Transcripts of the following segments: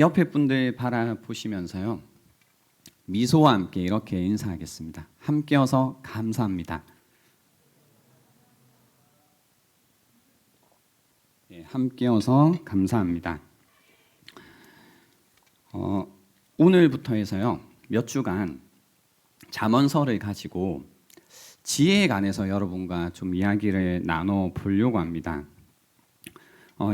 옆에 분들 바라보시면서요. 미소와 함께 이렇게 인사하겠습니다. 함께여서 감사합니다. 함께여서 감사합니다. 오늘부터 해서요. 몇 주간 잠언서를 가지고 지혜에 관해서 여러분과 좀 이야기를 나눠 보려고 합니다.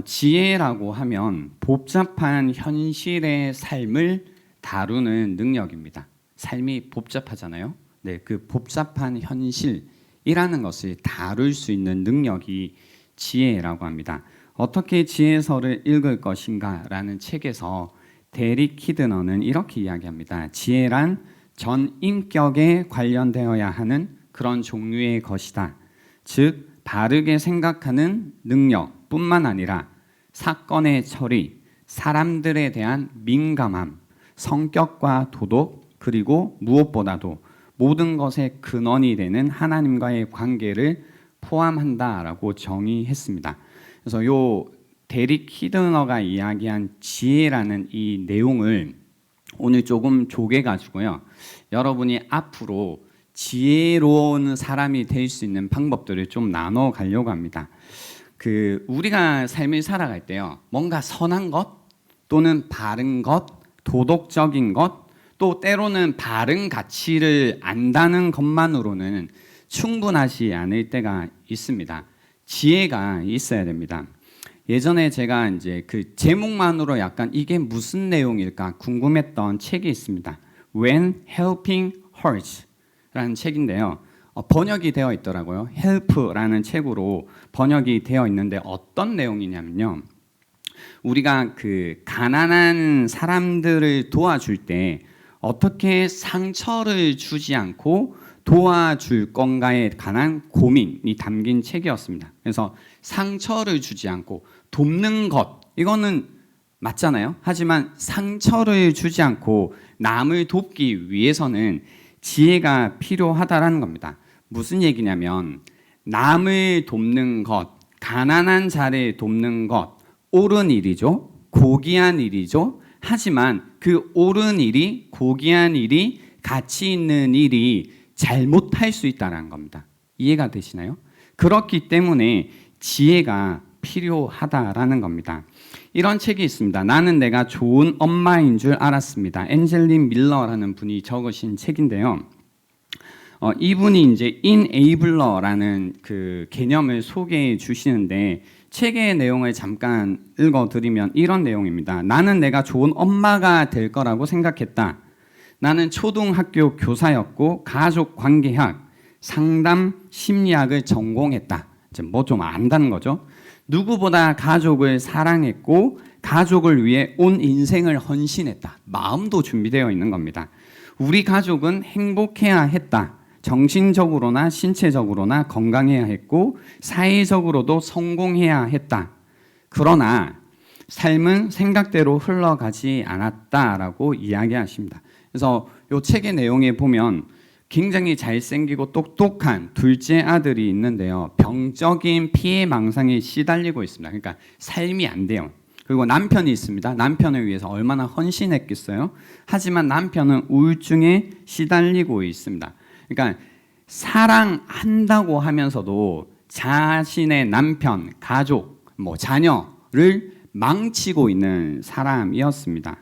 지혜라고 하면 복잡한 현실의 삶을 다루는 능력입니다. 삶이 복잡하잖아요. 네, 그 복잡한 현실이라는 것을 다룰 수 있는 능력이 지혜라고 합니다. 어떻게 지혜서를 읽을 것인가라는 책에서 데릭 키드너는 이렇게 이야기합니다. 지혜란 전 인격에 관련되어야 하는 그런 종류의 것이다. 즉 바르게 생각하는 능력뿐만 아니라 사건의 처리, 사람들에 대한 민감함, 성격과 도덕, 그리고 무엇보다도 모든 것의 근원이 되는 하나님과의 관계를 포함한다라고 정의했습니다. 그래서 요 데릭 키드너가 이야기한 지혜라는 이 내용을 오늘 조금 쪼개가지고요. 여러분이 앞으로 지혜로운 사람이 될 수 있는 방법들을 좀 나눠 가려고 합니다. 우리가 삶을 살아갈 때요. 뭔가 선한 것 또는 바른 것, 도덕적인 것, 또 때로는 바른 가치를 안다는 것만으로는 충분하지 않을 때가 있습니다. 지혜가 있어야 됩니다. 예전에 제가 이제 그 제목만으로 약간 이게 무슨 내용일까 궁금했던 책이 있습니다. When Helping Hurts 라는 책인데요. 번역이 되어 있더라고요. Help라는 책으로 번역이 되어 있는데 어떤 내용이냐면요. 우리가 그 가난한 사람들을 도와줄 때 어떻게 상처를 주지 않고 도와줄 건가에 관한 고민이 담긴 책이었습니다. 그래서 상처를 주지 않고 돕는 것, 이거는 맞잖아요. 하지만 상처를 주지 않고 남을 돕기 위해서는 지혜가 필요하다라는 겁니다. 무슨 얘기냐면 남을 돕는 것, 가난한 자를 돕는 것, 옳은 일이죠. 고귀한 일이죠. 하지만 그 옳은 일이, 고귀한 일이, 가치 있는 일이 잘못할 수 있다는 겁니다. 이해가 되시나요? 그렇기 때문에 지혜가 필요하다라는 겁니다. 이런 책이 있습니다. 나는 내가 좋은 엄마인 줄 알았습니다. 엔젤린 밀러라는 분이 적으신 책인데요. 이분이 이제 enabler라는 그 개념을 소개해 주시는데 책의 내용을 잠깐 읽어드리면 이런 내용입니다. 나는 내가 좋은 엄마가 될 거라고 생각했다. 나는 초등학교 교사였고 가족관계학, 상담 심리학을 전공했다. 뭐 좀 안다는 거죠. 누구보다 가족을 사랑했고 가족을 위해 온 인생을 헌신했다. 마음도 준비되어 있는 겁니다. 우리 가족은 행복해야 했다. 정신적으로나 신체적으로나 건강해야 했고 사회적으로도 성공해야 했다. 그러나 삶은 생각대로 흘러가지 않았다라고 이야기하십니다. 그래서 이 책의 내용에 보면 굉장히 잘생기고 똑똑한 둘째 아들이 있는데요. 병적인 피해망상에 시달리고 있습니다. 그러니까 삶이 안 돼요. 그리고 남편이 있습니다. 남편을 위해서 얼마나 헌신했겠어요. 하지만 남편은 우울증에 시달리고 있습니다. 그러니까 사랑한다고 하면서도 자신의 남편, 가족, 자녀를 망치고 있는 사람이었습니다.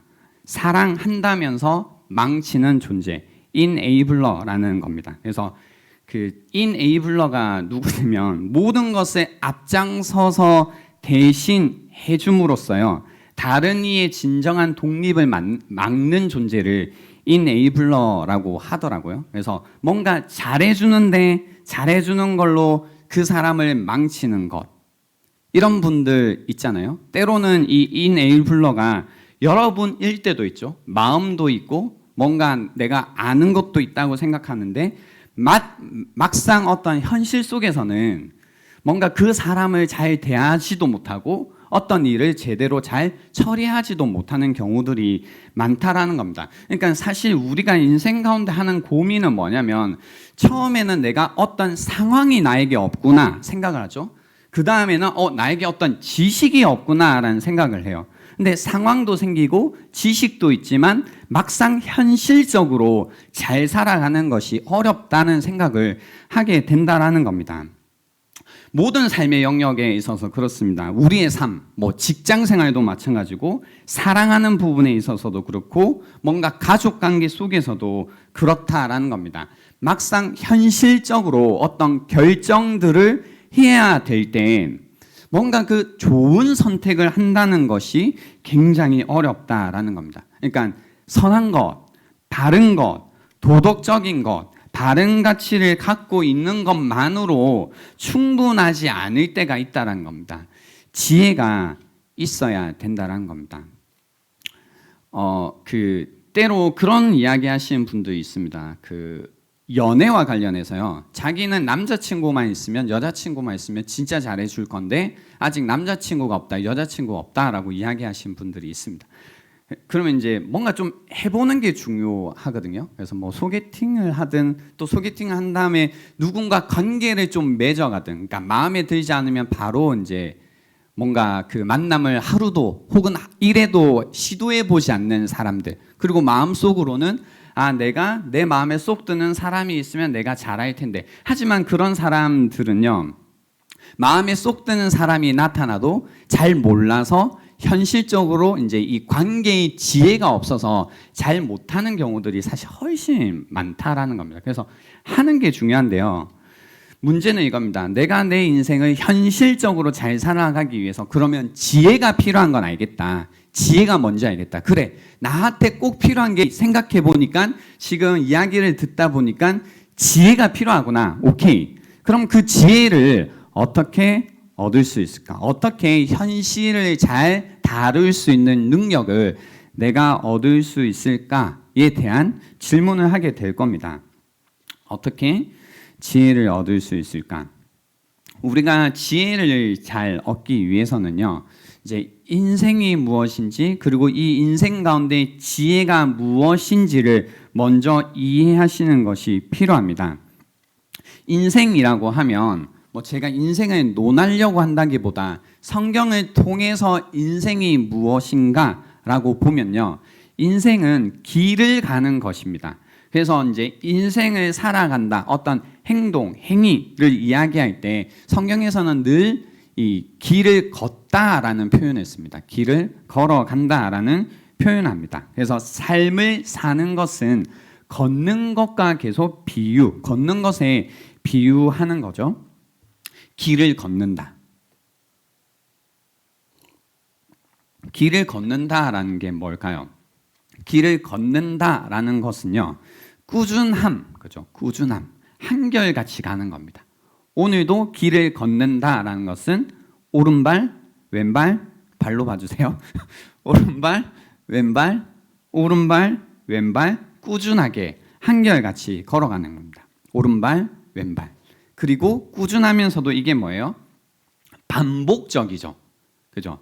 사랑한다면서 망치는 존재, enabler라는 겁니다. 그래서 그 enabler가 누구냐면 모든 것에 앞장서서 대신 해줌으로써요. 다른 이의 진정한 독립을 막는 존재를 enabler라고 하더라고요. 그래서 뭔가 잘해주는데 잘해주는 걸로 그 사람을 망치는 것. 이런 분들 있잖아요. 때로는 이 enabler가 여러분일 때도 있죠. 마음도 있고 뭔가 내가 아는 것도 있다고 생각하는데 막상 어떤 현실 속에서는 뭔가 그 사람을 잘 대하지도 못하고 어떤 일을 제대로 잘 처리하지도 못하는 경우들이 많다라는 겁니다. 그러니까 사실 우리가 인생 가운데 하는 고민은 뭐냐면 처음에는 내가 어떤 상황이 나에게 없구나 생각을 하죠. 그 다음에는 나에게 어떤 지식이 없구나라는 생각을 해요. 근데 상황도 생기고 지식도 있지만 막상 현실적으로 잘 살아가는 것이 어렵다는 생각을 하게 된다라는 겁니다. 모든 삶의 영역에 있어서 그렇습니다. 우리의 삶, 직장 생활도 마찬가지고 사랑하는 부분에 있어서도 그렇고 뭔가 가족 관계 속에서도 그렇다라는 겁니다. 막상 현실적으로 어떤 결정들을 해야 될 때 뭔가 그 좋은 선택을 한다는 것이 굉장히 어렵다라는 겁니다. 그러니까 선한 것, 바른 것, 도덕적인 것, 바른 가치를 갖고 있는 것만으로 충분하지 않을 때가 있다는 겁니다. 지혜가 있어야 된다는 겁니다. 때로 그런 이야기 하시는 분들이 있습니다. 연애와 관련해서요. 자기는 남자친구만 있으면, 여자친구만 있으면 진짜 잘해줄 건데 아직 남자친구가 없다, 여자친구가 없다라고 이야기하시는 분들이 있습니다. 그러면 이제 뭔가 좀 해보는 게 중요하거든요. 그래서 소개팅을 하든 또 소개팅을 한 다음에 누군가 관계를 좀 맺어가든, 그러니까 마음에 들지 않으면 바로 이제 뭔가 그 만남을 하루도 혹은 일에도 시도해 보지 않는 사람들, 그리고 마음속으로는 내가 내 마음에 쏙 드는 사람이 있으면 내가 잘할 텐데, 하지만 그런 사람들은요, 마음에 쏙 드는 사람이 나타나도 잘 몰라서 현실적으로 이제 이 관계의 지혜가 없어서 잘 못하는 경우들이 사실 훨씬 많다라는 겁니다. 그래서 하는 게 중요한데요. 문제는 이겁니다. 내가 내 인생을 현실적으로 잘 살아가기 위해서 그러면 지혜가 필요한 건 알겠다. 지혜가 뭔지 알겠다. 그래, 나한테 꼭 필요한 게 생각해 보니까 지금 이야기를 듣다 보니까 지혜가 필요하구나. 오케이. 그럼 그 지혜를 어떻게 얻을 수 있을까? 어떻게 현실을 잘 다룰 수 있는 능력을 내가 얻을 수 있을까에 대한 질문을 하게 될 겁니다. 어떻게 지혜를 얻을 수 있을까? 우리가 지혜를 잘 얻기 위해서는요, 이제 인생이 무엇인지, 그리고 이 인생 가운데 지혜가 무엇인지를 먼저 이해하시는 것이 필요합니다. 인생이라고 하면 제가 인생을 논하려고 한다기보다 성경을 통해서 인생이 무엇인가라고 보면요, 인생은 길을 가는 것입니다. 그래서 이제 인생을 살아간다, 어떤 행동, 행위를 이야기할 때 성경에서는 늘 이 길을 걷다라는 표현을 씁니다. 길을 걸어간다라는 표현합니다. 그래서 삶을 사는 것은 걷는 것과 계속 걷는 것에 비유하는 거죠. 길을 걷는다. 길을 걷는다라는 게 뭘까요? 길을 걷는다라는 것은요, 꾸준함, 그죠? 꾸준함, 한결같이 가는 겁니다. 오늘도 길을 걷는다라는 것은 오른발, 왼발, 발로 봐주세요. 오른발, 왼발, 오른발, 왼발, 꾸준하게 한결같이 걸어가는 겁니다. 오른발, 왼발. 그리고 꾸준하면서도 이게 뭐예요? 반복적이죠. 그죠?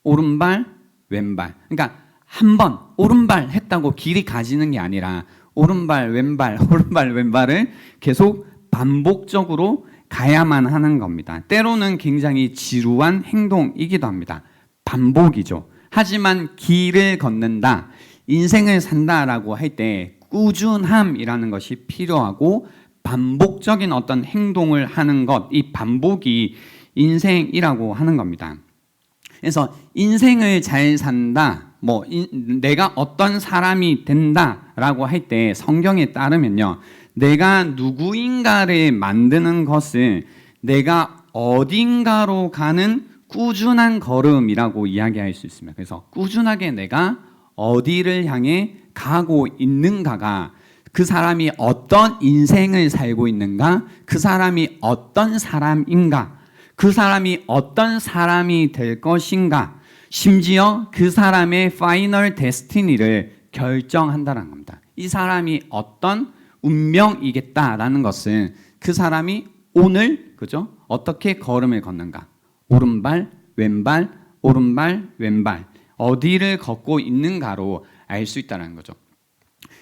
오른발, 왼발. 그러니까 한 번 오른발 했다고 길이 가지는 게 아니라 오른발, 왼발, 오른발, 왼발을 계속 반복적으로 가야만 하는 겁니다. 때로는 굉장히 지루한 행동이기도 합니다. 반복이죠. 하지만 길을 걷는다, 인생을 산다라고 할 때 꾸준함이라는 것이 필요하고 반복적인 어떤 행동을 하는 것, 이 반복이 인생이라고 하는 겁니다. 그래서 인생을 잘 산다, 내가 어떤 사람이 된다라고 할 때 성경에 따르면요, 내가 누구인가를 만드는 것을 내가 어딘가로 가는 꾸준한 걸음이라고 이야기할 수 있습니다. 그래서 꾸준하게 내가 어디를 향해 가고 있는가가 그 사람이 어떤 인생을 살고 있는가, 그 사람이 어떤 사람인가, 그 사람이 어떤 사람이 될 것인가, 심지어 그 사람의 파이널 데스티니를 결정한다는 겁니다. 이 사람이 어떤 운명이겠다라는 것은 그 사람이 오늘, 그죠? 어떻게 걸음을 걷는가, 오른발, 왼발, 오른발, 왼발, 어디를 걷고 있는가로 알 수 있다는 거죠.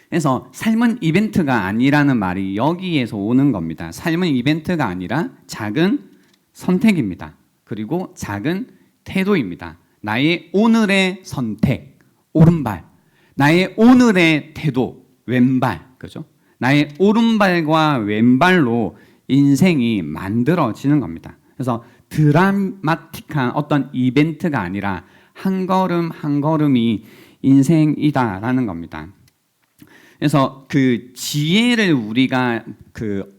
그래서 삶은 이벤트가 아니라는 말이 여기에서 오는 겁니다. 삶은 이벤트가 아니라 작은 선택입니다. 그리고 작은 태도입니다. 나의 오늘의 선택, 오른발. 나의 오늘의 태도, 왼발. 그죠? 나의 오른발과 왼발로 인생이 만들어지는 겁니다. 그래서 드라마틱한 어떤 이벤트가 아니라 한 걸음 한 걸음이 인생이다라는 겁니다. 그래서 그 지혜를 우리가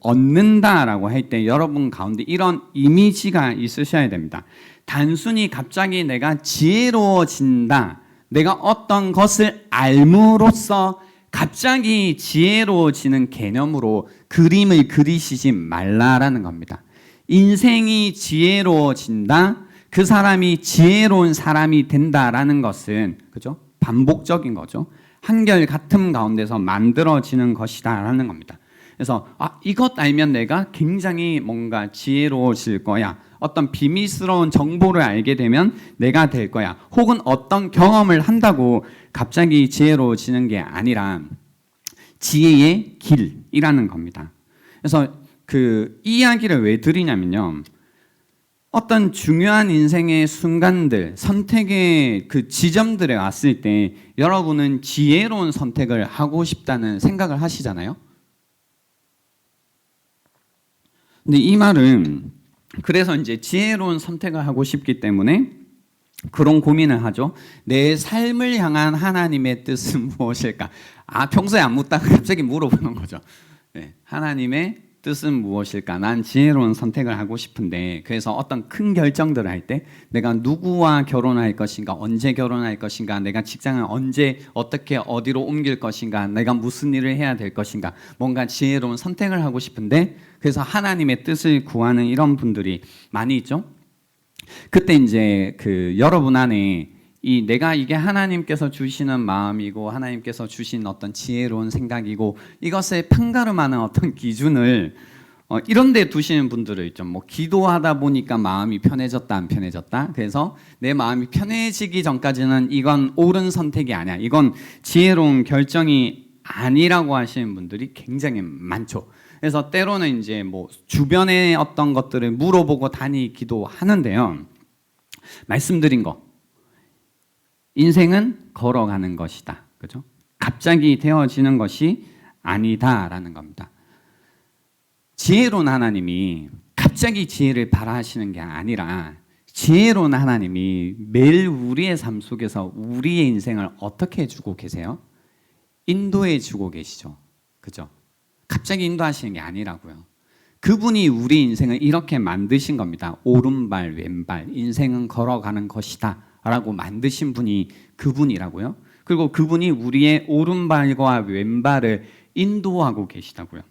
얻는다라고 할 때 여러분 가운데 이런 이미지가 있으셔야 됩니다. 단순히 갑자기 내가 지혜로워진다, 내가 어떤 것을 알므로써 갑자기 지혜로워지는 개념으로 그림을 그리시지 말라라는 겁니다. 인생이 지혜로워진다, 그 사람이 지혜로운 사람이 된다라는 것은, 그죠? 반복적인 거죠. 한결같음 가운데서 만들어지는 것이다라는 겁니다. 그래서 이것 알면 내가 굉장히 뭔가 지혜로워질 거야. 어떤 비밀스러운 정보를 알게 되면 내가 될 거야. 혹은 어떤 경험을 한다고 갑자기 지혜로워지는 게 아니라 지혜의 길이라는 겁니다. 그래서 그 이야기를 왜 드리냐면요. 어떤 중요한 인생의 순간들, 선택의 그 지점들에 왔을 때 여러분은 지혜로운 선택을 하고 싶다는 생각을 하시잖아요. 근데 이 말은 그래서 이제 지혜로운 선택을 하고 싶기 때문에 그런 고민을 하죠. 내 삶을 향한 하나님의 뜻은 무엇일까? 평소에 안 묻다가 갑자기 물어보는 거죠. 네, 하나님의 뜻은 무엇일까? 난 지혜로운 선택을 하고 싶은데, 그래서 어떤 큰 결정들을 할 때 내가 누구와 결혼할 것인가, 언제 결혼할 것인가, 내가 직장을 언제 어떻게 어디로 옮길 것인가, 내가 무슨 일을 해야 될 것인가, 뭔가 지혜로운 선택을 하고 싶은데, 그래서 하나님의 뜻을 구하는 이런 분들이 많이 있죠. 그때 이제 여러분 안에 내가 이게 하나님께서 주시는 마음이고 하나님께서 주신 어떤 지혜로운 생각이고 이것을 판가름하는 어떤 기준을 이런 데 두시는 분들은 있죠. 뭐 기도하다 보니까 마음이 편해졌다 안 편해졌다. 그래서 내 마음이 편해지기 전까지는 이건 옳은 선택이 아니야. 이건 지혜로운 결정이 아니라고 하시는 분들이 굉장히 많죠. 그래서 때로는 이제 뭐 주변의 어떤 것들을 물어보고 다니기도 하는데요. 말씀드린 거. 인생은 걸어가는 것이다. 그죠? 갑자기 되어지는 것이 아니다라는 겁니다. 지혜로운 하나님이 갑자기 지혜를 발하시는 게 아니라 지혜로운 하나님이 매일 우리의 삶 속에서 우리의 인생을 어떻게 해주고 계세요? 인도해 주고 계시죠. 그죠? 갑자기 인도하시는 게 아니라고요. 그분이 우리 인생을 이렇게 만드신 겁니다. 오른발, 왼발, 인생은 걸어가는 것이다 라고 만드신 분이 그분이라고요. 그리고 그분이 우리의 오른발과 왼발을 인도하고 계시다고요.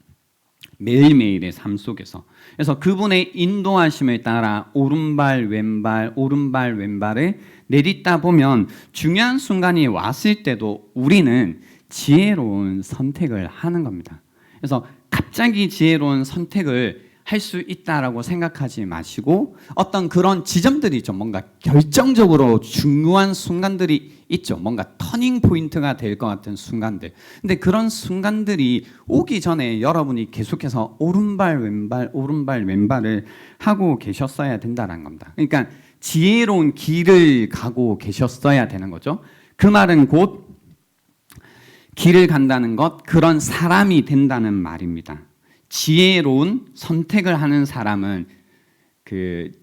매일매일의 삶 속에서. 그래서 그분의 인도하심을 따라 오른발, 왼발, 오른발, 왼발을 내딛다 보면 중요한 순간이 왔을 때도 우리는 지혜로운 선택을 하는 겁니다. 그래서 갑자기 지혜로운 선택을 할 수 있다라고 생각하지 마시고 어떤 그런 지점들이 있죠. 뭔가 결정적으로 중요한 순간들이 있죠. 뭔가 터닝 포인트가 될 것 같은 순간들. 근데 그런 순간들이 오기 전에 여러분이 계속해서 오른발 왼발 오른발 왼발을 하고 계셨어야 된다는 겁니다. 그러니까 지혜로운 길을 가고 계셨어야 되는 거죠. 그 말은 곧 길을 간다는 것, 그런 사람이 된다는 말입니다. 지혜로운 선택을 하는 사람은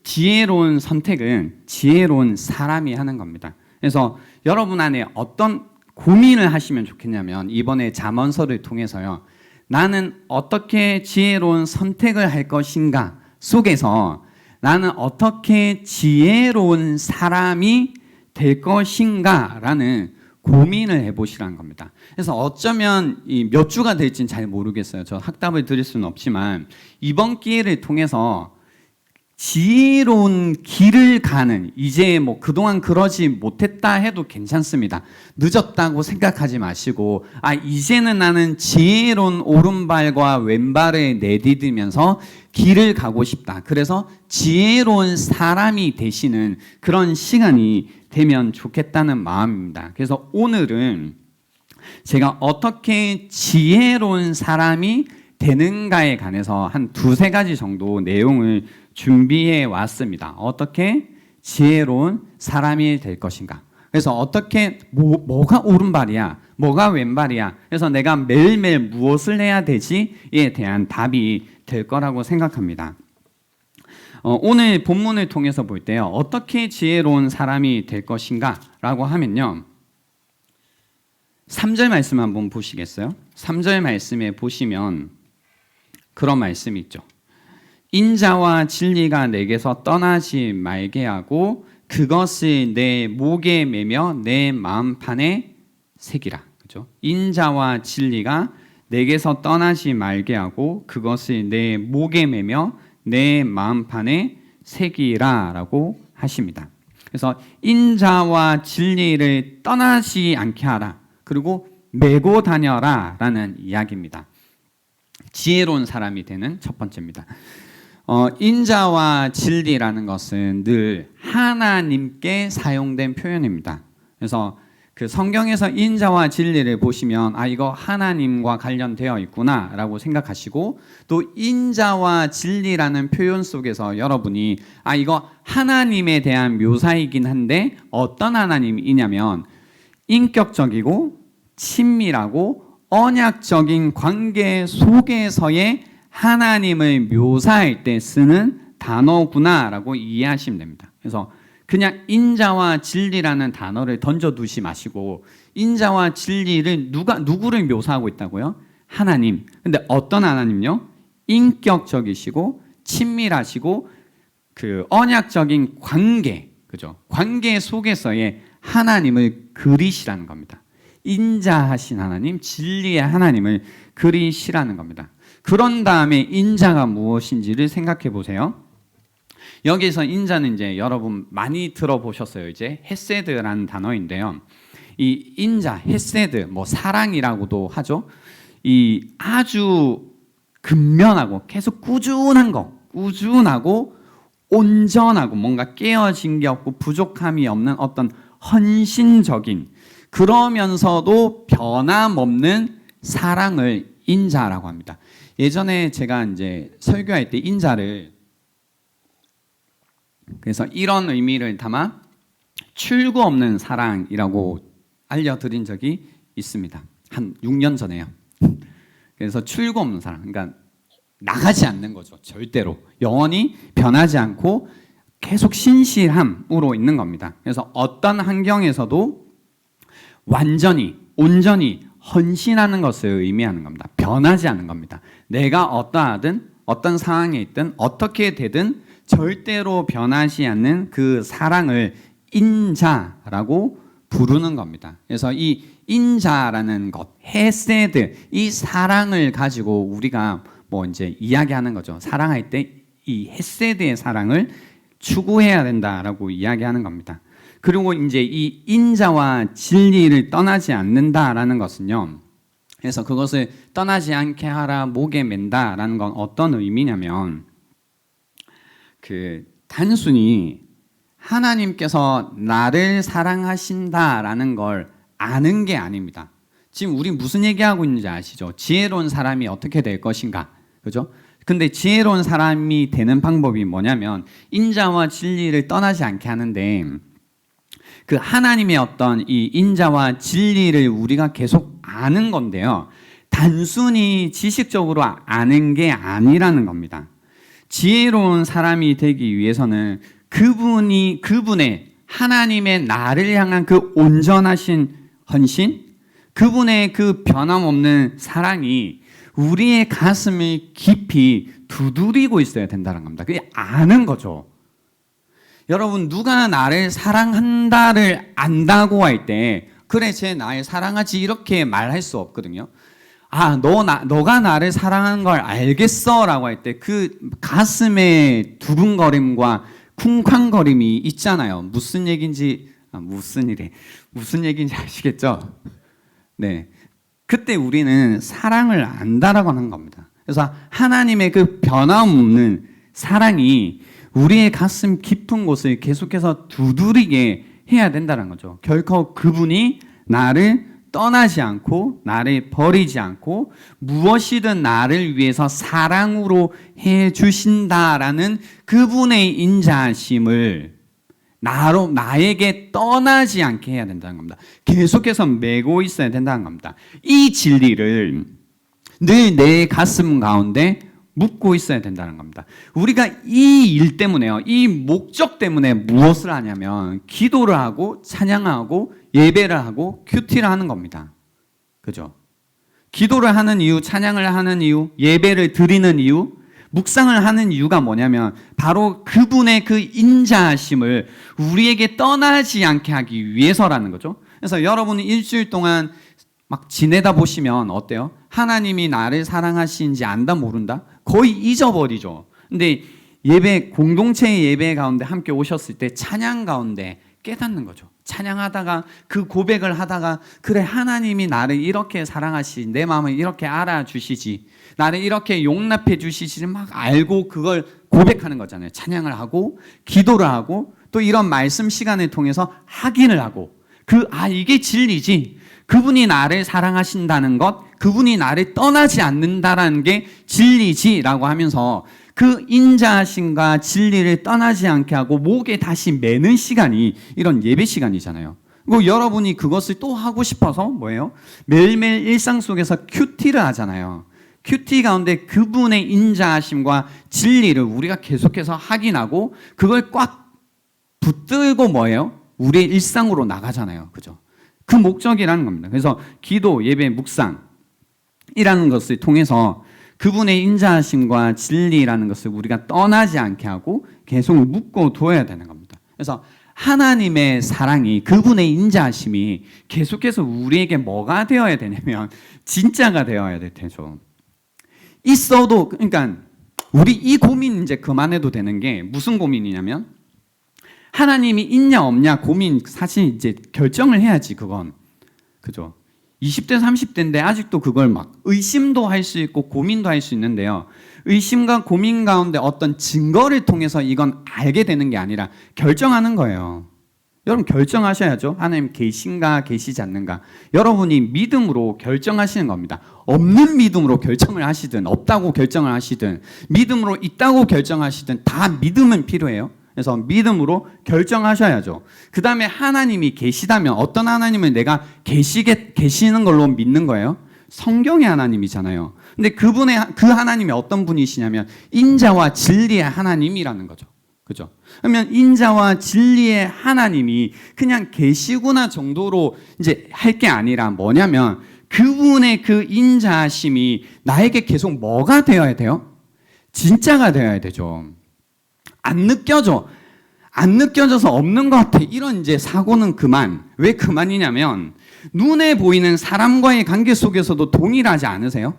지혜로운 선택은 지혜로운 사람이 하는 겁니다. 그래서 여러분 안에 어떤 고민을 하시면 좋겠냐면 이번에 잠언서를 통해서요. 나는 어떻게 지혜로운 선택을 할 것인가 속에서 나는 어떻게 지혜로운 사람이 될 것인가 라는 고민을 해보시라는 겁니다. 그래서 어쩌면 몇 주가 될지는 잘 모르겠어요. 저 확답을 드릴 수는 없지만 이번 기회를 통해서 지혜로운 길을 가는, 이제 뭐 그동안 그러지 못했다 해도 괜찮습니다. 늦었다고 생각하지 마시고 이제는 나는 지혜로운 오른발과 왼발을 내디디면서 길을 가고 싶다. 그래서 지혜로운 사람이 되시는 그런 시간이 되면 좋겠다는 마음입니다. 그래서 오늘은 제가 어떻게 지혜로운 사람이 되는가에 관해서 한 두세 가지 정도 내용을 준비해 왔습니다. 어떻게 지혜로운 사람이 될 것인가? 그래서 어떻게 뭐가 오른발이야? 뭐가 왼발이야? 그래서 내가 매일매일 무엇을 해야 되지에 대한 답이 될 거라고 생각합니다. 오늘 본문을 통해서 볼 때요. 어떻게 지혜로운 사람이 될 것인가? 라고 하면요. 3절 말씀 한번 보시겠어요? 3절 말씀에 보시면 그런 말씀이 있죠. 인자와 진리가 내게서 떠나지 말게 하고 그것을 내 목에 매며 내 마음판에 새기라. 그죠? 인자와 진리가 내게서 떠나지 말게 하고 그것을 내 목에 매며 내 마음판에 새기라라고 하십니다. 그래서 인자와 진리를 떠나지 않게 하라. 그리고 메고 다녀라라는 이야기입니다. 지혜로운 사람이 되는 첫 번째입니다. 인자와 진리라는 것은 늘 하나님께 사용된 표현입니다. 그래서 그 성경에서 인자와 진리를 보시면 이거 하나님과 관련되어 있구나라고 생각하시고 또 인자와 진리라는 표현 속에서 여러분이 이거 하나님에 대한 묘사이긴 한데 어떤 하나님이냐면 인격적이고 친밀하고 언약적인 관계 속에서의 하나님을 묘사할 때 쓰는 단어구나라고 이해하시면 됩니다. 그래서 그냥 인자와 진리라는 단어를 던져두지 마시고 인자와 진리를 누구를 묘사하고 있다고요? 하나님. 근데 어떤 하나님요? 인격적이시고 친밀하시고 그 언약적인 관계, 그죠? 관계 속에서의 하나님을 그리시라는 겁니다. 인자하신 하나님, 진리의 하나님을 그리시라는 겁니다. 그런 다음에 인자가 무엇인지를 생각해 보세요. 여기서 인자는 이제 여러분 많이 들어보셨어요. 이제 헤세드라는 단어인데요. 이 인자, 헤세드, 사랑이라고도 하죠. 이 아주 근면하고 계속 꾸준하고 온전하고 뭔가 깨어진 게 없고 부족함이 없는 어떤 헌신적인 그러면서도 변함없는 사랑을 인자라고 합니다. 예전에 제가 이제 설교할 때 인자를 그래서 이런 의미를 담아 출구 없는 사랑이라고 알려드린 적이 있습니다. 한 6년 전에요. 그래서 출구 없는 사랑, 그러니까 나가지 않는 거죠. 절대로 영원히 변하지 않고 계속 신실함으로 있는 겁니다. 그래서 어떤 환경에서도 완전히 온전히 헌신하는 것을 의미하는 겁니다. 변하지 않는 겁니다. 내가 어떠하든 어떤 상황에 있든 어떻게 되든 절대로 변하지 않는 그 사랑을 인자라고 부르는 겁니다. 그래서 이 인자라는 것, 헤세드, 이 사랑을 가지고 우리가 이제 이야기하는 거죠. 사랑할 때 이 헤세드의 사랑을 추구해야 된다라고 이야기하는 겁니다. 그리고 이제 이 인자와 진리를 떠나지 않는다라는 것은요. 그래서 그것을 떠나지 않게 하라, 목에 맨다라는 건 어떤 의미냐면 단순히 하나님께서 나를 사랑하신다라는 걸 아는 게 아닙니다. 지금 우리 무슨 얘기하고 있는지 아시죠? 지혜로운 사람이 어떻게 될 것인가, 그죠? 근데 지혜로운 사람이 되는 방법이 뭐냐면 인자와 진리를 떠나지 않게 하는데 그 하나님의 어떤 이 인자와 진리를 우리가 계속 아는 건데요. 단순히 지식적으로 아는 게 아니라는 겁니다. 지혜로운 사람이 되기 위해서는 그분의 하나님의 나를 향한 그 온전하신 헌신, 그분의 그 변함없는 사랑이 우리의 가슴을 깊이 두드리고 있어야 된다는 겁니다. 그게 아는 거죠. 여러분, 누가 나를 사랑한다를 안다고 할 때 그래, 쟤 나를 사랑하지 이렇게 말할 수 없거든요. 너가 나를 사랑하는 걸 알겠어 라고 할 때 그 가슴에 두근거림과 쿵쾅거림이 있잖아요. 무슨 얘기인지 아시겠죠? 네. 그때 우리는 사랑을 안다라고 하는 겁니다. 그래서 하나님의 그 변함없는 사랑이 우리의 가슴 깊은 곳을 계속해서 두드리게 해야 된다는 거죠. 결코 그분이 나를 떠나지 않고 나를 버리지 않고 무엇이든 나를 위해서 사랑으로 해 주신다라는 그분의 인자심을 나에게 떠나지 않게 해야 된다는 겁니다. 계속해서 메고 있어야 된다는 겁니다. 이 진리를 늘 내 가슴 가운데 묻고 있어야 된다는 겁니다. 우리가 이 일 때문에요. 이 목적 때문에 무엇을 하냐면 기도를 하고 찬양하고 예배를 하고 큐티를 하는 겁니다. 그죠? 기도를 하는 이유, 찬양을 하는 이유, 예배를 드리는 이유, 묵상을 하는 이유가 뭐냐면 바로 그분의 그 인자하심을 우리에게 떠나지 않게 하기 위해서라는 거죠. 그래서 여러분이 일주일 동안 막 지내다 보시면 어때요? 하나님이 나를 사랑하시는지 안다 모른다? 거의 잊어버리죠. 근데 예배, 공동체의 예배 가운데 함께 오셨을 때 찬양 가운데 깨닫는 거죠. 찬양하다가 그 고백을 하다가 그래 하나님이 나를 이렇게 사랑하시지 내 마음을 이렇게 알아주시지 나를 이렇게 용납해 주시지 막 알고 그걸 고백하는 거잖아요. 찬양을 하고 기도를 하고 또 이런 말씀 시간을 통해서 확인을 하고 이게 진리지 그분이 나를 사랑하신다는 것 그분이 나를 떠나지 않는다라는 게 진리지라고 하면서 그 인자하심과 진리를 떠나지 않게 하고 목에 다시 매는 시간이 이런 예배 시간이잖아요. 그리고 여러분이 그것을 또 하고 싶어서 뭐예요? 매일매일 일상 속에서 큐티를 하잖아요. 큐티 가운데 그분의 인자하심과 진리를 우리가 계속해서 확인하고 그걸 꽉 붙들고 뭐예요? 우리의 일상으로 나가잖아요. 그죠? 그 목적이라는 겁니다. 그래서 기도, 예배, 묵상이라는 것을 통해서 그분의 인자하심과 진리라는 것을 우리가 떠나지 않게 하고 계속 묻고 두어야 되는 겁니다. 그래서 하나님의 사랑이 그분의 인자하심이 계속해서 우리에게 뭐가 되어야 되냐면 진짜가 되어야 되죠. 있어도 그러니까 우리 이 고민 이제 그만해도 되는 게 무슨 고민이냐면 하나님이 있냐 없냐 고민 사실 이제 결정을 해야지 그건 그죠? 20대 30대인데 아직도 그걸 막 의심도 할 수 있고 고민도 할 수 있는데요. 의심과 고민 가운데 어떤 증거를 통해서 이건 알게 되는 게 아니라 결정하는 거예요. 여러분 결정하셔야죠. 하나님 계신가 계시지 않는가. 여러분이 믿음으로 결정하시는 겁니다. 없는 믿음으로 결정을 하시든 없다고 결정을 하시든 믿음으로 있다고 결정하시든 다 믿음은 필요해요. 그래서 믿음으로 결정하셔야죠. 그 다음에 하나님이 계시다면 어떤 하나님을 내가 계시는 걸로 믿는 거예요? 성경의 하나님이잖아요. 근데 그 하나님이 어떤 분이시냐면 인자와 진리의 하나님이라는 거죠. 그죠? 그러면 인자와 진리의 하나님이 그냥 계시구나 정도로 이제 할 게 아니라 뭐냐면 그분의 그 인자하심이 나에게 계속 뭐가 되어야 돼요? 진짜가 되어야 되죠. 안 느껴져. 안 느껴져서 없는 것 같아. 이런 이제 사고는 그만. 왜 그만이냐면 눈에 보이는 사람과의 관계 속에서도 동일하지 않으세요?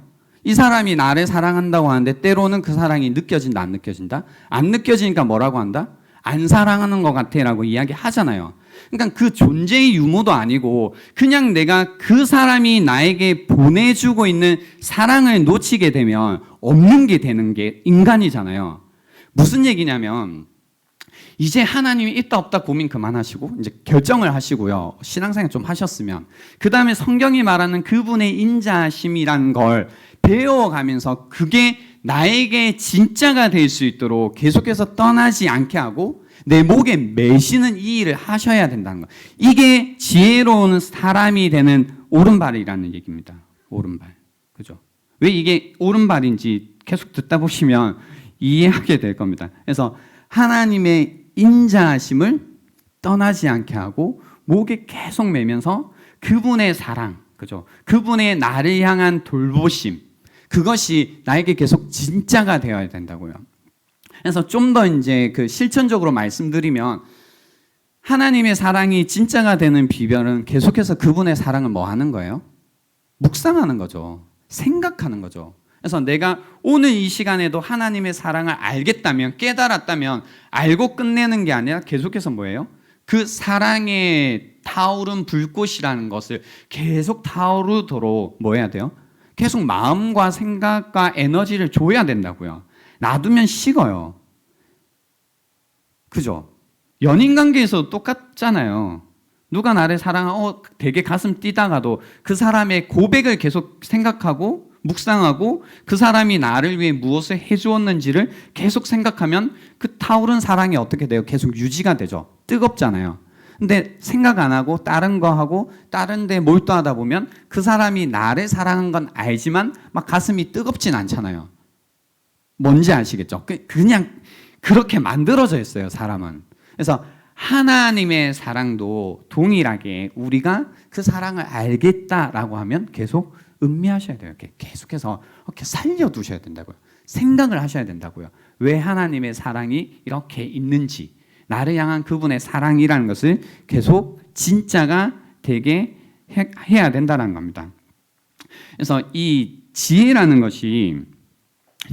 이 사람이 나를 사랑한다고 하는데 때로는 그 사랑이 느껴진다, 안 느껴진다? 안 느껴지니까 뭐라고 한다? 안 사랑하는 것 같아 라고 이야기하잖아요. 그러니까 그 존재의 유무도 아니고 그냥 내가 그 사람이 나에게 보내주고 있는 사랑을 놓치게 되면 없는 게 되는 게 인간이잖아요. 무슨 얘기냐면 이제 하나님이 있다 없다 고민 그만하시고 이제 결정을 하시고요. 신앙생활 좀 하셨으면 그 다음에 성경이 말하는 그분의 인자심이라는 걸 배워가면서 그게 나에게 진짜가 될 수 있도록 계속해서 떠나지 않게 하고 내 목에 매시는 이 일을 하셔야 된다는 거. 이게 지혜로운 사람이 되는 오른발이라는 얘기입니다. 오른발. 그죠? 왜 이게 오른발인지 계속 듣다 보시면 이해하게 될 겁니다. 그래서 하나님의 인자하심을 떠나지 않게 하고 목에 계속 매면서 그분의 사랑, 그죠? 그분의 나를 향한 돌보심, 그것이 나에게 계속 진짜가 되어야 된다고요. 그래서 좀 더 이제 그 실천적으로 말씀드리면 하나님의 사랑이 진짜가 되는 비결은 계속해서 그분의 사랑을 뭐 하는 거예요? 묵상하는 거죠. 생각하는 거죠. 그래서 내가 오늘 이 시간에도 하나님의 사랑을 알겠다면 깨달았다면 알고 끝내는 게 아니라 계속해서 뭐예요? 그 사랑의 타오른 불꽃이라는 것을 계속 타오르도록 뭐 해야 돼요? 계속 마음과 생각과 에너지를 줘야 된다고요. 놔두면 식어요. 그죠? 연인 관계에서 똑같잖아요. 누가 나를 사랑하고 되게 가슴 뛰다가도 그 사람의 고백을 계속 생각하고 묵상하고 그 사람이 나를 위해 무엇을 해주었는지를 계속 생각하면 그 타오른 사랑이 어떻게 돼요? 계속 유지가 되죠. 뜨겁잖아요. 근데 생각 안 하고 다른 거 하고 다른 데 몰두하다 보면 그 사람이 나를 사랑한 건 알지만 막 가슴이 뜨겁진 않잖아요. 뭔지 아시겠죠? 그냥 그렇게 만들어져 있어요, 사람은. 그래서 하나님의 사랑도 동일하게 우리가 그 사랑을 알겠다라고 하면 계속 음미하셔야 돼요. 이렇게 계속해서 이렇게 살려두셔야 된다고요. 생각을 하셔야 된다고요. 왜 하나님의 사랑이 이렇게 있는지, 나를 향한 그분의 사랑이라는 것을 계속 진짜가 되게 해야 된다는 겁니다. 그래서 이 지혜라는 것이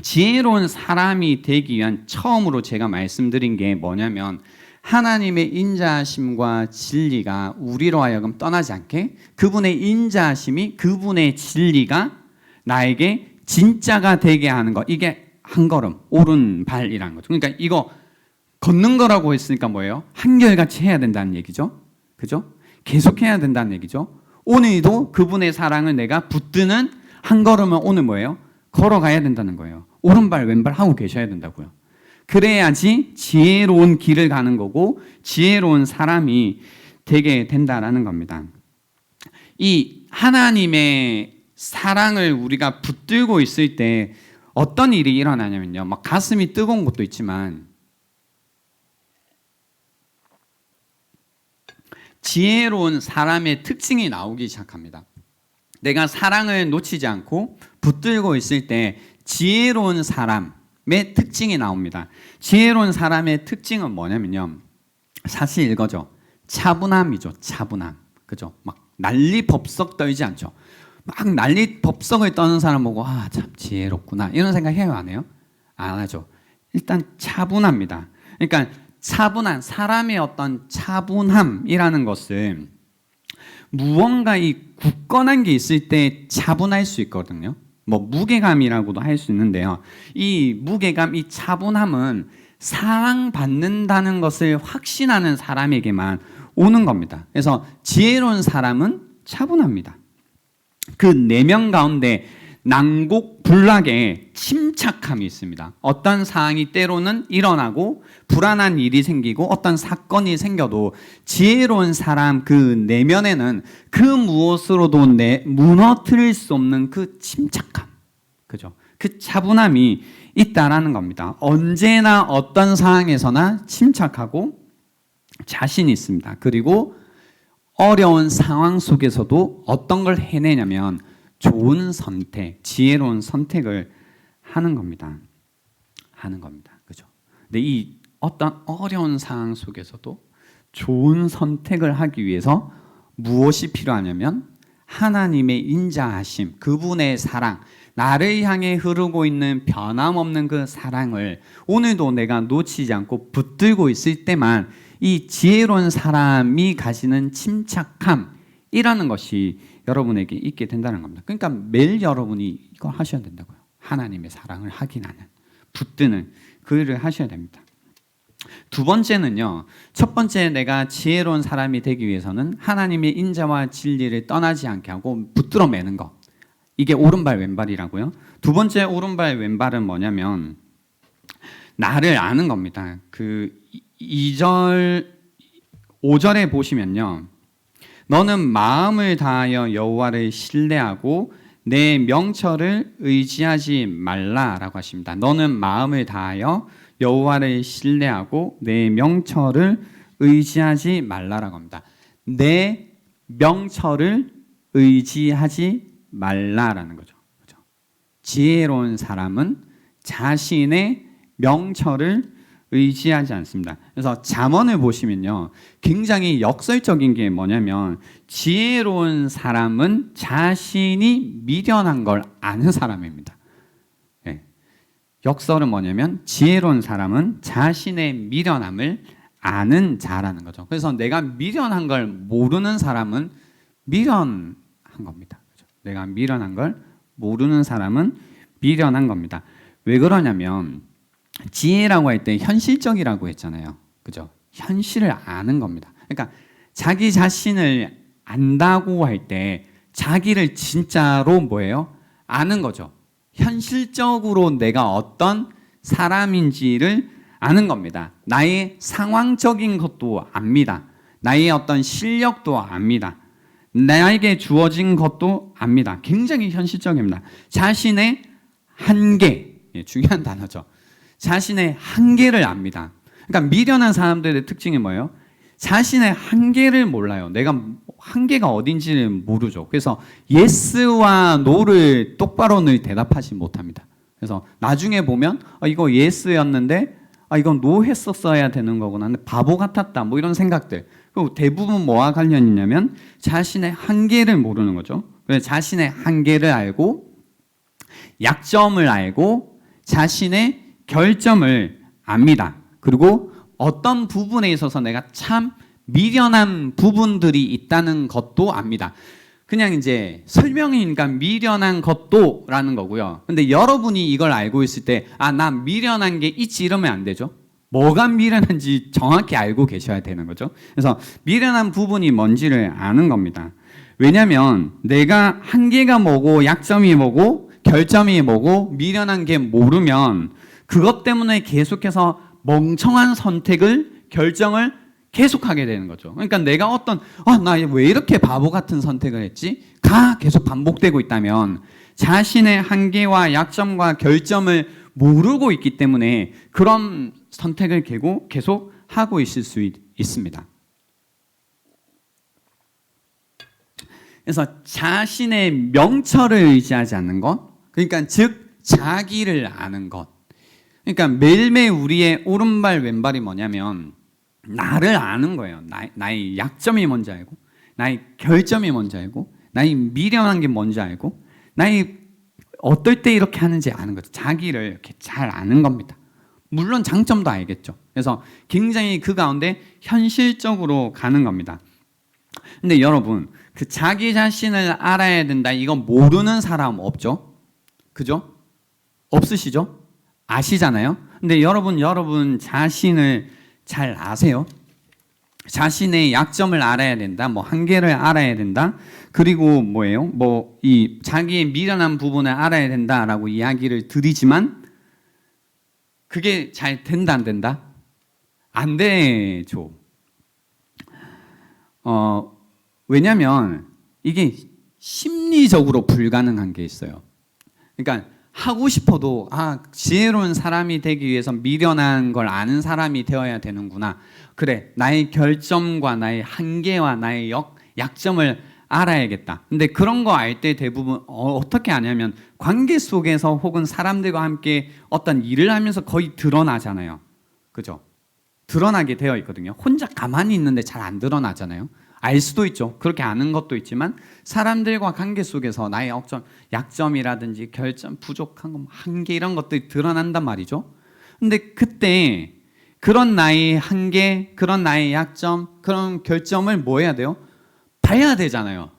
지혜로운 사람이 되기 위한 처음으로 제가 말씀드린 게 뭐냐면 하나님의 인자하심과 진리가 우리로 하여금 떠나지 않게 그분의 인자하심이 그분의 진리가 나에게 진짜가 되게 하는 것, 이게 한 걸음 옳은 발이라는 거죠. 그러니까 이거 걷는 거라고 했으니까 뭐예요? 한결같이 해야 된다는 얘기죠. 그죠? 계속 해야 된다는 얘기죠. 오늘도 그분의 사랑을 내가 붙드는 한 걸음은 오늘 뭐예요? 걸어가야 된다는 거예요. 오른발 왼발 하고 계셔야 된다고요. 그래야지 지혜로운 길을 가는 거고 지혜로운 사람이 되게 된다라는 겁니다. 이 하나님의 사랑을 우리가 붙들고 있을 때 어떤 일이 일어나냐면요. 막 가슴이 뜨거운 것도 있지만 지혜로운 사람의 특징이 나오기 시작합니다. 내가 사랑을 놓치지 않고 붙들고 있을 때 지혜로운 사람의 특징이 나옵니다. 지혜로운 사람의 특징은 뭐냐면요. 사실 이거죠. 차분함이죠. 차분함. 그죠? 막 난리 법석 떨지 않죠. 막 난리 법석을 떠는 사람 보고 아, 참 지혜롭구나. 이런 생각 해요, 안 해요? 안 하죠. 일단 차분합니다. 그러니까 차분한 사람의 어떤 차분함이라는 것은 무언가 이 굳건한 게 있을 때 차분할 수 있거든요. 뭐 무게감이라고도 할 수 있는데요. 이 무게감, 이 차분함은 사랑받는다는 것을 확신하는 사람에게만 오는 겁니다. 그래서 지혜로운 사람은 차분합니다. 그 내면 가운데 난곡불락의 침착함이 있습니다. 어떤 상황이 때로는 일어나고 불안한 일이 생기고 어떤 사건이 생겨도 지혜로운 사람 그 내면에는 그 무엇으로도 무너뜨릴 수 없는 그 침착함, 그죠? 그 차분함이 있다라는 겁니다. 언제나 어떤 상황에서나 침착하고 자신이 있습니다. 그리고 어려운 상황 속에서도 어떤 걸 해내냐면 좋은 선택, 지혜로운 선택을 하는 겁니다. 그죠? 근데 이 어떤 어려운 상황 속에서도 좋은 선택을 하기 위해서 무엇이 필요하냐면 하나님의 인자하심, 그분의 사랑, 나를 향해 흐르고 있는 변함없는 그 사랑을 오늘도 내가 놓치지 않고 붙들고 있을 때만 이 지혜로운 사람이 가지는 침착함이라는 것이 여러분에게 있게 된다는 겁니다. 그러니까 매일 여러분이 이거 하셔야 된다고요. 하나님의 사랑을 확인하는, 붙드는 그 일을 하셔야 됩니다. 두 번째는요. 첫 번째 내가 지혜로운 사람이 되기 위해서는 하나님의 인자와 진리를 떠나지 않게 하고 붙들어 매는 것. 이게 오른발 왼발이라고요. 두 번째 오른발 왼발은 뭐냐면 나를 아는 겁니다. 그 2절 5절에 보시면요. 너는 마음을 다하여 여호와를 신뢰하고 내 명철을 의지하지 말라라고 하십니다. 너는 마음을 다하여 여호와를 신뢰하고 내 명철을 의지하지 말라라고 합니다. 내 명철을 의지하지 말라라는 거죠. 그렇죠? 지혜로운 사람은 자신의 명철을 의지하지 않습니다. 그래서 잠언을 보시면요. 굉장히 역설적인 게 뭐냐면 지혜로운 사람은 자신이 미련한 걸 아는 사람입니다. 네. 역설은 뭐냐면 지혜로운 사람은 자신의 미련함을 아는 자라는 거죠. 그래서 내가 미련한 걸 모르는 사람은 미련한 겁니다. 그렇죠? 내가 미련한 걸 모르는 사람은 미련한 겁니다. 왜 그러냐면 지혜라고 할 때 현실적이라고 했잖아요. 그죠? 현실을 아는 겁니다. 그러니까 자기 자신을 안다고 할 때 자기를 진짜로 뭐예요? 아는 거죠. 현실적으로 내가 어떤 사람인지를 아는 겁니다. 나의 상황적인 것도 압니다. 나의 어떤 실력도 압니다. 나에게 주어진 것도 압니다. 굉장히 현실적입니다. 자신의 한계, 중요한 단어죠. 자신의 한계를 압니다. 그러니까 미련한 사람들의 특징이 뭐예요? 자신의 한계를 몰라요. 내가 한계가 어딘지를 모르죠. 그래서 예스와 노를 똑바로 대답하지 못합니다. 그래서 나중에 보면 이거 예스였는데 이건 노 했었어야 되는 거구나. 바보 같았다. 뭐 이런 생각들. 그리고 대부분 뭐와 관련이 있냐면 자신의 한계를 모르는 거죠. 그래서 자신의 한계를 알고 약점을 알고 자신의 결점을 압니다. 그리고 어떤 부분에 있어서 내가 참 미련한 부분들이 있다는 것도 압니다. 그냥 이제 설명이니까 미련한 것도라는 거고요. 근데 여러분이 이걸 알고 있을 때 나 미련한 게 있지 이러면 안 되죠. 뭐가 미련한지 정확히 알고 계셔야 되는 거죠. 그래서 미련한 부분이 뭔지를 아는 겁니다. 왜냐하면 내가 한계가 뭐고 약점이 뭐고 결점이 뭐고 미련한 게 모르면 그것 때문에 계속해서 멍청한 선택을 결정을 계속하게 되는 거죠. 그러니까 내가 어떤 나 왜 이렇게 바보 같은 선택을 했지? 가 계속 반복되고 있다면 자신의 한계와 약점과 결점을 모르고 있기 때문에 그런 선택을 계속 하고 있을 수 있습니다. 그래서 자신의 명철을 의지하지 않는 것, 그러니까 즉 자기를 아는 것. 그러니까 매일매일 우리의 오른발 왼발이 뭐냐면 나를 아는 거예요. 나의 약점이 뭔지 알고 나의 결점이 뭔지 알고 나의 미련한 게 뭔지 알고 나의 어떨 때 이렇게 하는지 아는 거죠. 자기를 이렇게 잘 아는 겁니다. 물론 장점도 알겠죠. 그래서 굉장히 그 가운데 현실적으로 가는 겁니다. 근데 여러분 그 자기 자신을 알아야 된다 이건 모르는 사람 없죠? 그죠? 없으시죠? 아시잖아요. 근데 여러분 자신을 잘 아세요? 자신의 약점을 알아야 된다. 뭐 한계를 알아야 된다. 그리고 뭐예요? 뭐 이 자기의 미련한 부분을 알아야 된다라고 이야기를 드리지만 그게 잘 된다 안 된다? 안 되죠. 왜냐면 이게 심리적으로 불가능한 게 있어요. 그러니까 하고 싶어도 지혜로운 사람이 되기 위해서 미련한 걸 아는 사람이 되어야 되는구나. 그래, 나의 결점과 나의 한계와 나의 약점을 알아야겠다. 근데 그런 거 알 때 대부분 어떻게 아냐면 관계 속에서 혹은 사람들과 함께 어떤 일을 하면서 거의 드러나잖아요. 그죠? 드러나게 되어 있거든요. 혼자 가만히 있는데 잘 안 드러나잖아요. 알 수도 있죠. 그렇게 아는 것도 있지만 사람들과 관계 속에서 나의 약점이라든지 결점, 부족한 것, 한계 이런 것들이 드러난단 말이죠. 근데 그때 그런 나의 한계, 그런 나의 약점, 그런 결점을 뭐 해야 돼요? 봐야 되잖아요.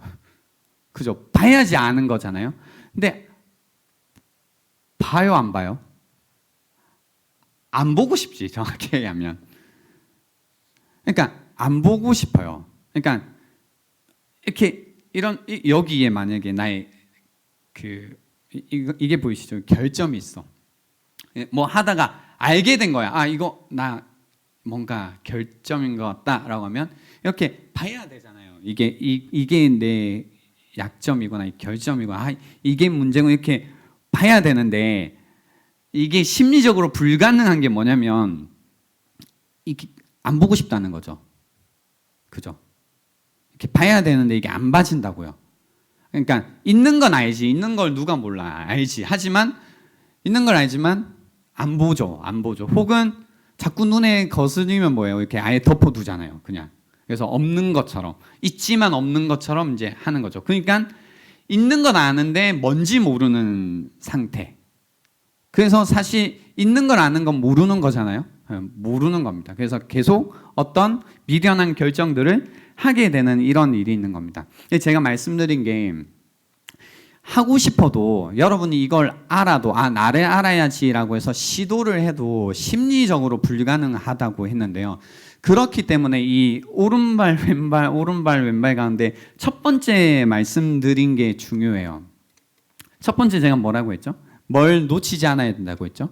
그죠? 봐야지 아는 거잖아요. 근데 봐요, 안 봐요? 안 보고 싶지, 정확히 얘기하면. 그러니까 안 보고 싶어요. 그러니까 이렇게 여기에 만약에 나의 이게 보이시죠? 결점이 있어. 뭐 하다가 알게 된 거야. 이거 나 뭔가 결점인 것 같다라고 하면 이렇게 봐야 되잖아요. 이게 내 약점이거나 결점이거나 이게 문제고 이렇게 봐야 되는데 이게 심리적으로 불가능한 게 뭐냐면 이게 안 보고 싶다는 거죠. 그죠? 이렇게 봐야 되는데 이게 안 봐진다고요. 그러니까 있는 건 알지. 있는 걸 누가 몰라. 알지. 하지만 있는 걸 알지만 안 보죠. 안 보죠. 혹은 자꾸 눈에 거슬리면 뭐예요? 이렇게 아예 덮어두잖아요. 그냥. 그래서 없는 것처럼 있지만 없는 것처럼 이제 하는 거죠. 그러니까 있는 건 아는데 뭔지 모르는 상태. 그래서 사실 있는 걸 아는 건 모르는 거잖아요. 모르는 겁니다. 그래서 계속 어떤 미련한 결정들을 하게 되는 이런 일이 있는 겁니다. 제가 말씀드린 게 하고 싶어도 여러분이 이걸 알아도 나를 알아야지라고 해서 시도를 해도 심리적으로 불가능하다고 했는데요. 그렇기 때문에 이 오른발 왼발 가운데 첫 번째 말씀드린 게 중요해요. 첫 번째 제가 뭐라고 했죠? 뭘 놓치지 않아야 된다고 했죠?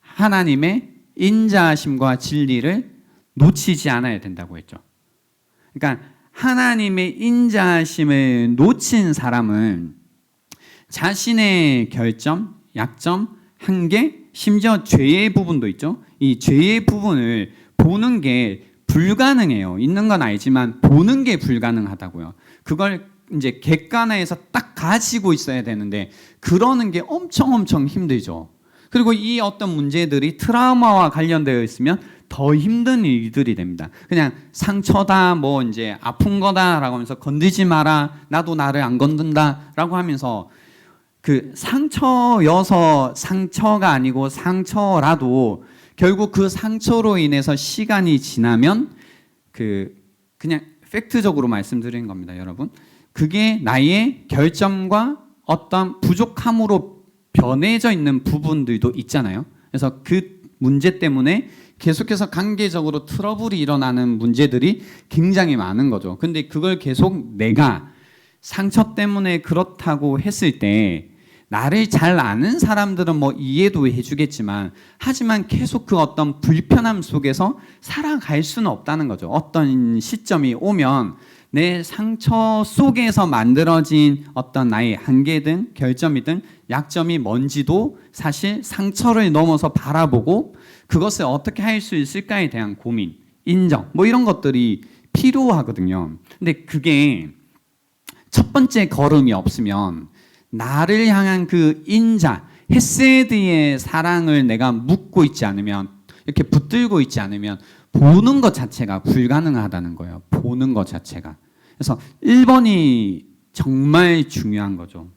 하나님의 인자하심과 진리를 놓치지 않아야 된다고 했죠. 그러니까 하나님의 인자하심을 놓친 사람은 자신의 결점, 약점, 한계, 심지어 죄의 부분도 있죠. 이 죄의 부분을 보는 게 불가능해요. 있는 건 알지만 보는 게 불가능하다고요. 그걸 이제 객관화해서 딱 가지고 있어야 되는데 그러는 게 엄청 힘들죠. 그리고 이 어떤 문제들이 트라우마와 관련되어 있으면 더 힘든 일들이 됩니다. 그냥 상처다, 뭐 이제 아픈 거다라고 하면서 건들지 마라, 나도 나를 안 건든다라고 하면서 그 상처여서 상처가 아니고 상처라도 결국 그 상처로 인해서 시간이 지나면 그냥 팩트적으로 말씀드리는 겁니다, 여러분. 그게 나의 결점과 어떤 부족함으로 변해져 있는 부분들도 있잖아요. 그래서 그 문제 때문에 계속해서 관계적으로 트러블이 일어나는 문제들이 굉장히 많은 거죠. 근데 그걸 계속 내가 상처 때문에 그렇다고 했을 때 나를 잘 아는 사람들은 뭐 이해도 해주겠지만 하지만 계속 그 어떤 불편함 속에서 살아갈 수는 없다는 거죠. 어떤 시점이 오면 내 상처 속에서 만들어진 어떤 나의 한계든 결점이든 약점이 뭔지도 사실 상처를 넘어서 바라보고 그것을 어떻게 할 수 있을까에 대한 고민, 인정, 뭐 이런 것들이 필요하거든요. 근데 그게 첫 번째 걸음이 없으면 나를 향한 그 인자, 헤세드의 사랑을 내가 묻고 있지 않으면, 이렇게 붙들고 있지 않으면 보는 것 자체가 불가능하다는 거예요. 보는 것 자체가. 그래서 1번이 정말 중요한 거죠.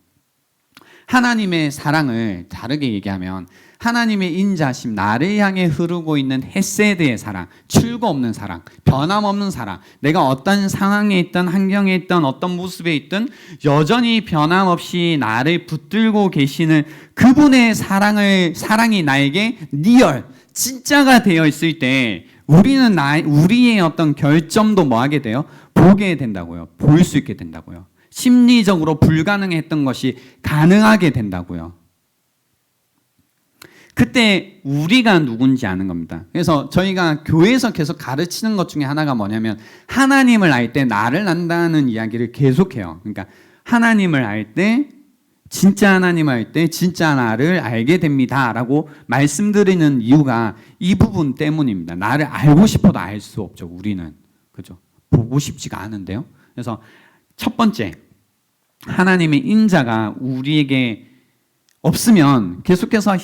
하나님의 사랑을 다르게 얘기하면 하나님의 인자심, 나를 향해 흐르고 있는 헤세드의 사랑, 출구 없는 사랑, 변함없는 사랑, 내가 어떤 상황에 있든 환경에 있든 어떤 모습에 있든 여전히 변함없이 나를 붙들고 계시는 그분의 사랑이 나에게 리얼, 진짜가 되어 있을 때 우리는 우리의 어떤 결점도 뭐 하게 돼요? 보게 된다고요. 볼 수 있게 된다고요. 심리적으로 불가능했던 것이 가능하게 된다고요. 그때 우리가 누군지 아는 겁니다. 그래서 저희가 교회에서 계속 가르치는 것 중에 하나가 뭐냐면 하나님을 알 때 나를 안다는 이야기를 계속해요. 그러니까 하나님을 알 때 진짜 하나님을 알 때 진짜 나를 알게 됩니다 라고 말씀드리는 이유가 이 부분 때문입니다. 나를 알고 싶어도 알 수 없죠. 우리는. 그죠? 보고 싶지가 않은데요. 그래서 첫 번째, 하나님의 인자가 우리에게 없으면 계속해서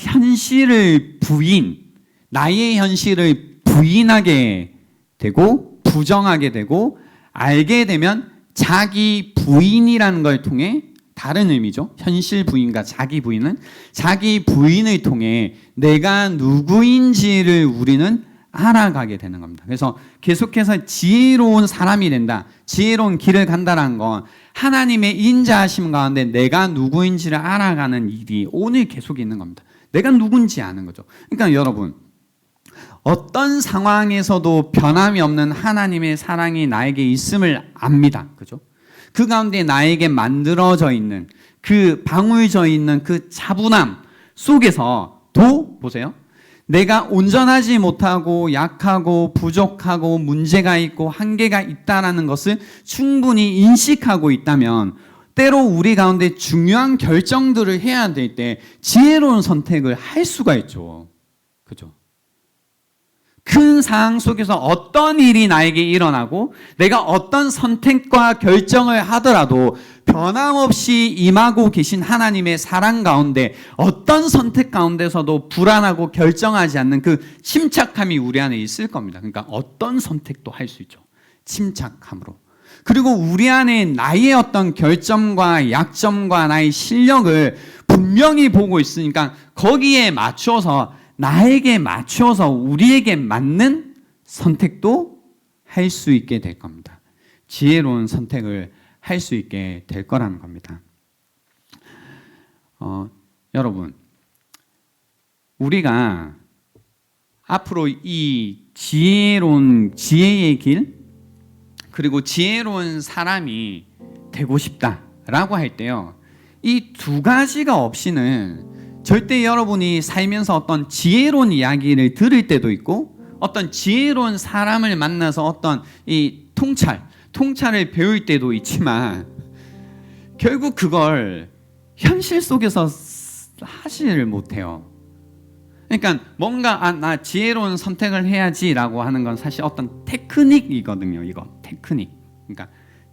나의 현실을 부인하게 되고 부정하게 되고 알게 되면 자기 부인이라는 걸 통해 다른 의미죠. 현실 부인과 자기 부인은 자기 부인을 통해 내가 누구인지를 우리는 알아가게 되는 겁니다. 그래서 계속해서 지혜로운 사람이 된다, 지혜로운 길을 간다는 건 하나님의 인자하심 가운데 내가 누구인지를 알아가는 일이 오늘 계속 있는 겁니다. 내가 누군지 아는 거죠. 그러니까 여러분, 어떤 상황에서도 변함이 없는 하나님의 사랑이 나에게 있음을 압니다. 그죠? 그 가운데 나에게 만들어져 있는 그 방울져 있는 그 차분함 속에서도 보세요. 내가 온전하지 못하고 약하고 부족하고 문제가 있고 한계가 있다는 것을 충분히 인식하고 있다면 때로 우리 가운데 중요한 결정들을 해야 될 때 지혜로운 선택을 할 수가 있죠. 그죠? 큰 상황 속에서 어떤 일이 나에게 일어나고 내가 어떤 선택과 결정을 하더라도 변함없이 임하고 계신 하나님의 사랑 가운데 어떤 선택 가운데서도 불안하고 결정하지 않는 그 침착함이 우리 안에 있을 겁니다. 그러니까 어떤 선택도 할 수 있죠. 침착함으로. 그리고 우리 안에 나의 어떤 결점과 약점과 나의 실력을 분명히 보고 있으니까 거기에 맞춰서 나에게 맞춰서 우리에게 맞는 선택도 할 수 있게 될 겁니다. 지혜로운 선택을 할 수 있게 될 거라는 겁니다. 여러분, 우리가 앞으로 이 지혜의 길 그리고 지혜로운 사람이 되고 싶다라고 할 때요, 이 두 가지가 없이는 절대 여러분이 살면서 어떤 지혜로운 이야기를 들을 때도 있고 어떤 지혜로운 사람을 만나서 어떤 이 통찰을 배울 때도 있지만 결국 그걸 현실 속에서 하지를 못해요. 그러니까 뭔가 나 지혜로운 선택을 해야지라고 하는 건 사실 어떤 테크닉이거든요. 이거 테크닉. 그러니까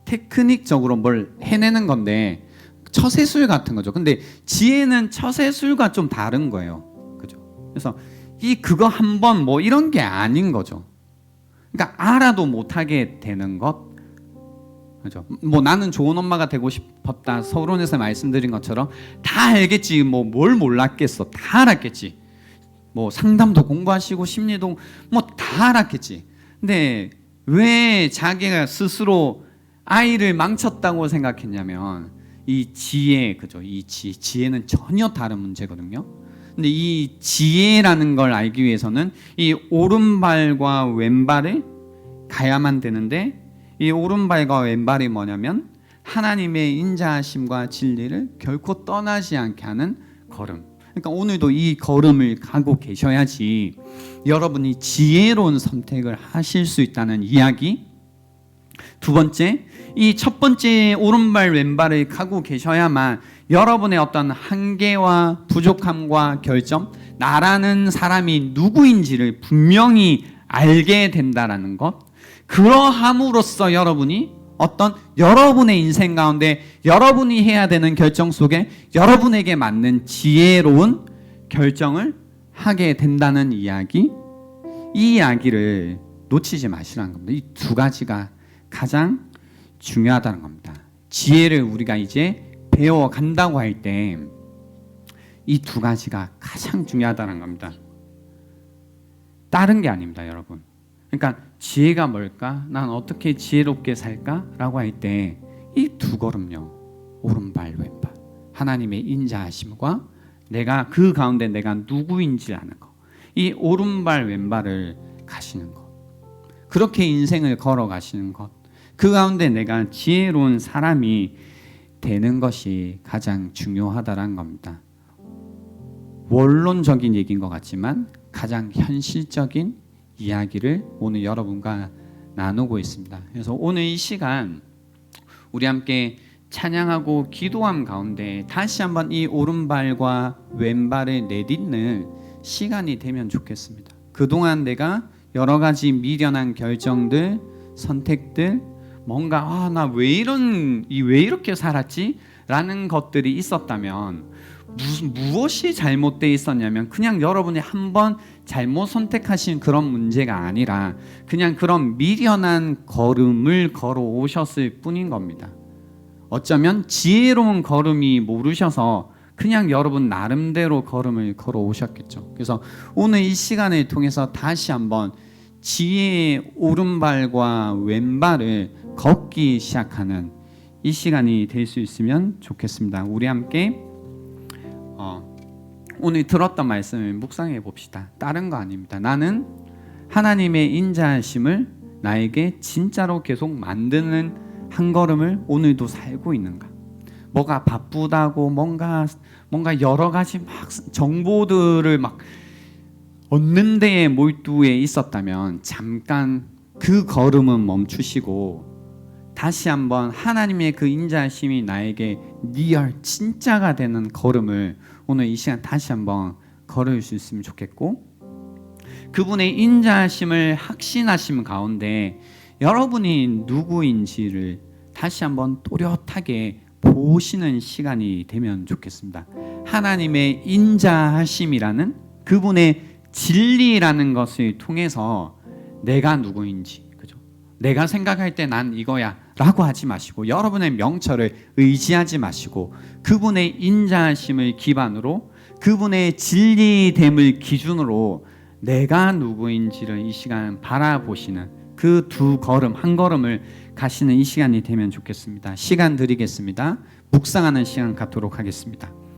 테크닉적으로 뭘 해내는 건데 처세술 같은 거죠. 근데 지혜는 처세술과 좀 다른 거예요. 그죠? 그래서 그거 한번 뭐 이런 게 아닌 거죠. 그러니까 알아도 못하게 되는 것. 그죠? 뭐 나는 좋은 엄마가 되고 싶었다. 서론에서 말씀드린 것처럼 다 알겠지. 뭐 뭘 몰랐겠어. 다 알았겠지. 뭐 상담도 공부하시고 심리도 뭐 다 알았겠지. 근데 왜 자기가 스스로 아이를 망쳤다고 생각했냐면 이 지혜, 그죠? 지혜는 전혀 다른 문제거든요. 근데 이 지혜라는 걸 알기 위해서는 이 오른발과 왼발을 가야만 되는데 이 오른발과 왼발이 뭐냐면 하나님의 인자하심과 진리를 결코 떠나지 않게 하는 걸음. 그러니까 오늘도 이 걸음을 가고 계셔야지 여러분이 지혜로운 선택을 하실 수 있다는 이야기. 두 번째, 이 첫 번째 오른발 왼발을 가고 계셔야만 여러분의 어떤 한계와 부족함과 결점, 나라는 사람이 누구인지를 분명히 알게 된다라는 것. 그러함으로써 여러분이 어떤 여러분의 인생 가운데 여러분이 해야 되는 결정 속에 여러분에게 맞는 지혜로운 결정을 하게 된다는 이야기. 이 이야기를 놓치지 마시라는 겁니다. 이 두 가지가 가장 중요하다는 겁니다. 지혜를 우리가 이제 배워간다고 할 때 이 두 가지가 가장 중요하다는 겁니다. 다른 게 아닙니다, 여러분. 그러니까 지혜가 뭘까? 난 어떻게 지혜롭게 살까? 라고 할 때 이 두 걸음요. 오른발 왼발. 하나님의 인자하심과 내가 그 가운데 내가 누구인지 아는 거. 이 오른발 왼발을 가시는 것. 그렇게 인생을 걸어가시는 것. 그 가운데 내가 지혜로운 사람이 되는 것이 가장 중요하다는 겁니다. 원론적인 얘기인 것 같지만 가장 현실적인 이야기를 오늘 여러분과 나누고 있습니다. 그래서 오늘 이 시간 우리 함께 찬양하고 기도함 가운데 다시 한번 이 오른발과 왼발을 내딛는 시간이 되면 좋겠습니다. 그동안 내가 여러 가지 미련한 결정들, 선택들, 뭔가 나 왜 이렇게 살았지? 라는 것들이 있었다면 무엇이 잘못되어 있었냐면 그냥 여러분이 한번 잘못 선택하신 그런 문제가 아니라 그냥 그런 미련한 걸음을 걸어오셨을 뿐인 겁니다. 어쩌면 지혜로운 걸음이 모르셔서 그냥 여러분 나름대로 걸음을 걸어오셨겠죠. 그래서 오늘 이 시간을 통해서 다시 한번 지혜의 오른발과 왼발을 걷기 시작하는 이 시간이 될 수 있으면 좋겠습니다. 우리 함께 오늘 들었던 말씀을 묵상해 봅시다. 다른 거 아닙니다. 나는 하나님의 인자하심을 나에게 진짜로 계속 만드는 한 걸음을 오늘도 살고 있는가? 뭐가 바쁘다고 뭔가 여러 가지 막 정보들을 막 얻는 데에 몰두해 있었다면 잠깐 그 걸음은 멈추시고 다시 한번 하나님의 그 인자하심이 나에게 리얼 진짜가 되는 걸음을 오늘 이 시간 다시 한번 걸을 수 있으면 좋겠고 그분의 인자하심을 확신하심 가운데 여러분이 누구인지를 다시 한번 또렷하게 보시는 시간이 되면 좋겠습니다. 하나님의 인자하심이라는 그분의 진리라는 것을 통해서 내가 누구인지, 그죠? 내가 생각할 때 난 이거야 라고 하지 마시고 여러분의 명철을 의지하지 마시고 그분의 인자하심을 기반으로 그분의 진리됨을 기준으로 내가 누구인지를 이 시간 바라보시는 그 두 걸음 한 걸음을 가시는 이 시간이 되면 좋겠습니다. 시간 드리겠습니다. 묵상하는 시간 갖도록 하겠습니다.